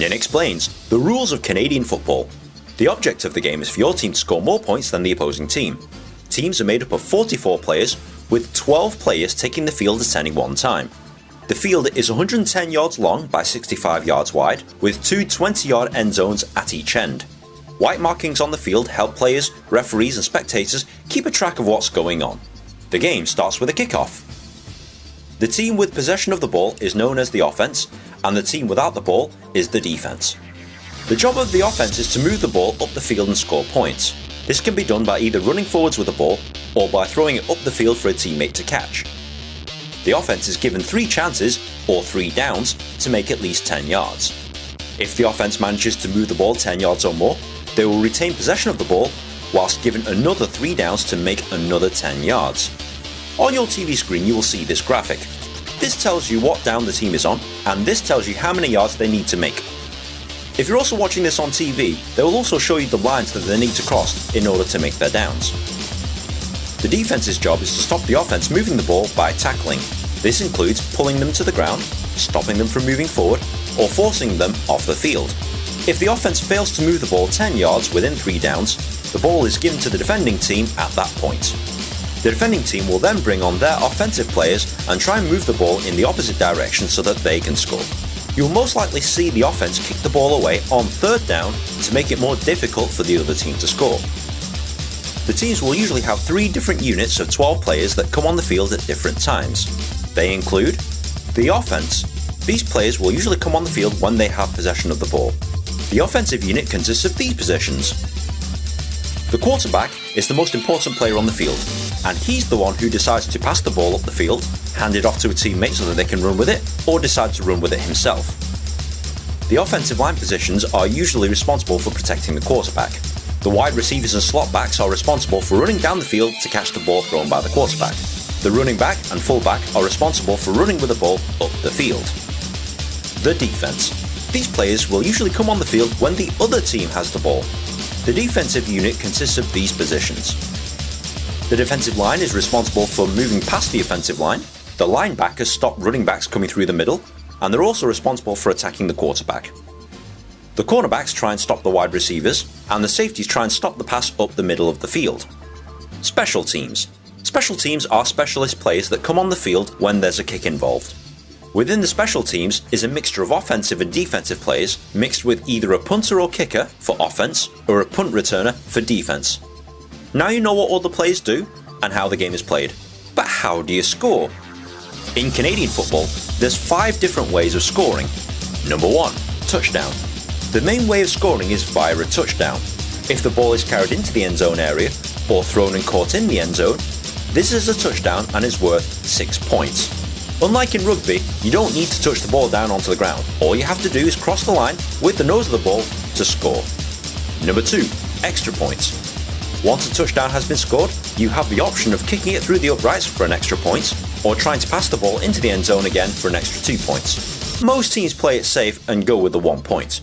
Nin explains the rules of Canadian football. The object of the game is for your team to score more points than the opposing team. Teams are made up of 44 players, with 12 players taking the field at any one time. The field is 110 yards long by 65 yards wide, with two 20-yard end zones at each end. White markings on the field help players, referees and spectators keep a track of what's going on. The game starts with a kickoff. The team with possession of the ball is known as the offense, and the team without the ball is the defense. The job of the offense is to move the ball up the field and score points. This can be done by either running forwards with the ball or by throwing it up the field for a teammate to catch. The offense is given 3 chances, or 3 downs, to make at least 10 yards. If the offense manages to move the ball 10 yards or more, they will retain possession of the ball, whilst given another 3 downs to make another 10 yards. On your TV screen you will see this graphic. This tells you what down the team is on, and this tells you how many yards they need to make. If you're also watching this on TV, they will also show you the lines that they need to cross in order to make their downs. The defense's job is to stop the offense moving the ball by tackling. This includes pulling them to the ground, stopping them from moving forward, or forcing them off the field. If the offense fails to move the ball 10 yards within 3 downs, the ball is given to the defending team at that point. The defending team will then bring on their offensive players and try and move the ball in the opposite direction so that they can score. You will most likely see the offense kick the ball away on 3rd down to make it more difficult for the other team to score. The teams will usually have 3 different units of 12 players that come on the field at different times. They include the offense. These players will usually come on the field when they have possession of the ball. The offensive unit consists of these positions. The quarterback is the most important player on the field, and he's the one who decides to pass the ball up the field, hand it off to a teammate so that they can run with it, or decide to run with it himself. The offensive line positions are usually responsible for protecting the quarterback. The wide receivers and slot backs are responsible for running down the field to catch the ball thrown by the quarterback. The running back and fullback are responsible for running with the ball up the field. The defense. These players will usually come on the field when the other team has the ball. The defensive unit consists of these positions. The defensive line is responsible for moving past the offensive line. The linebackers stop running backs coming through the middle, and they're also responsible for attacking the quarterback. The cornerbacks try and stop the wide receivers, and the safeties try and stop the pass up the middle of the field. Special teams. Special teams are specialist players that come on the field when there's a kick involved. Within the special teams is a mixture of offensive and defensive players mixed with either a punter or kicker for offense or a punt returner for defense. Now you know what all the players do and how the game is played. But how do you score? In Canadian football, there's 5 different ways of scoring. Number 1, touchdown. The main way of scoring is via a touchdown. If the ball is carried into the end zone area or thrown and caught in the end zone, this is a touchdown and is worth 6 points. Unlike in rugby, you don't need to touch the ball down onto the ground. All you have to do is cross the line with the nose of the ball to score. Number 2, extra points. Once a touchdown has been scored, you have the option of kicking it through the uprights for an extra point, or trying to pass the ball into the end zone again for an extra 2 points. Most teams play it safe and go with the 1 point.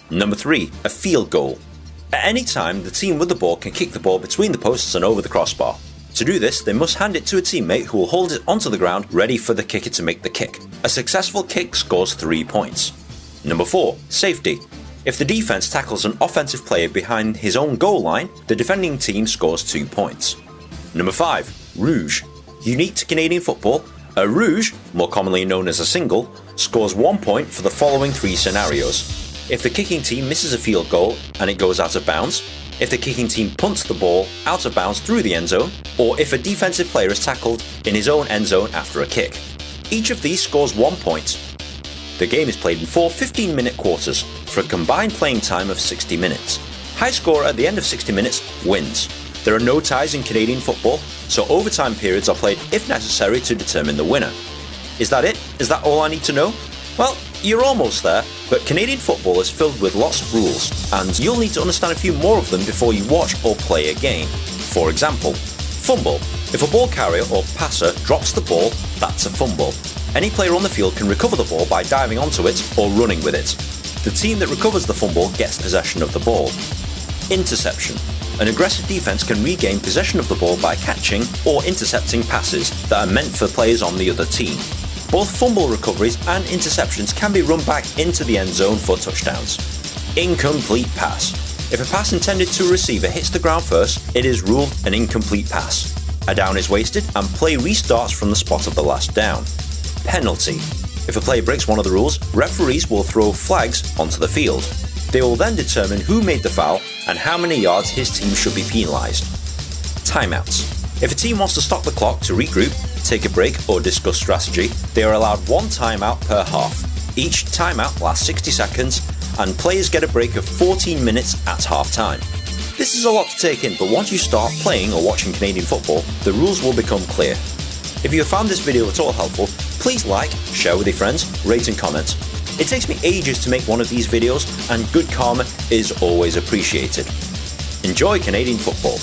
Number 3, a field goal. At any time, the team with the ball can kick the ball between the posts and over the crossbar. To do this, they must hand it to a teammate who will hold it onto the ground ready for the kicker to make the kick. A successful kick scores 3 points. Number 4, safety. If the defense tackles an offensive player behind his own goal line, the defending team scores 2 points. Number 5, rouge. Unique to Canadian football, a rouge, more commonly known as a single, scores 1 point for the following 3 scenarios. If the kicking team misses a field goal and it goes out of bounds, if the kicking team punts the ball out of bounds through the end zone, or if a defensive player is tackled in his own end zone after a kick. Each of these scores 1 point. The game is played in 4 15-minute quarters for a combined playing time of 60 minutes. High scorer at the end of 60 minutes wins. There are no ties in Canadian football, so overtime periods are played if necessary to determine the winner. Is that it? Is that all I need to know? Well, you're almost there, but Canadian football is filled with lots of rules, and you'll need to understand a few more of them before you watch or play a game. For example, fumble. If a ball carrier or passer drops the ball, that's a fumble. Any player on the field can recover the ball by diving onto it or running with it. The team that recovers the fumble gets possession of the ball. Interception. An aggressive defense can regain possession of the ball by catching or intercepting passes that are meant for players on the other team. Both fumble recoveries and interceptions can be run back into the end zone for touchdowns. Incomplete pass. If a pass intended to a receiver hits the ground first, it is ruled an incomplete pass. A down is wasted and play restarts from the spot of the last down. Penalty. If a player breaks one of the rules, referees will throw flags onto the field. They will then determine who made the foul and how many yards his team should be penalised. Timeouts. If a team wants to stop the clock to regroup, take a break or discuss strategy, they are allowed one timeout per half. Each timeout lasts 60 seconds and players get a break of 14 minutes at half time. This is a lot to take in, but once you start playing or watching Canadian football, the rules will become clear. If you have found this video at all helpful, please like, share with your friends, rate and comment. It takes me ages to make one of these videos and good karma is always appreciated. Enjoy Canadian football.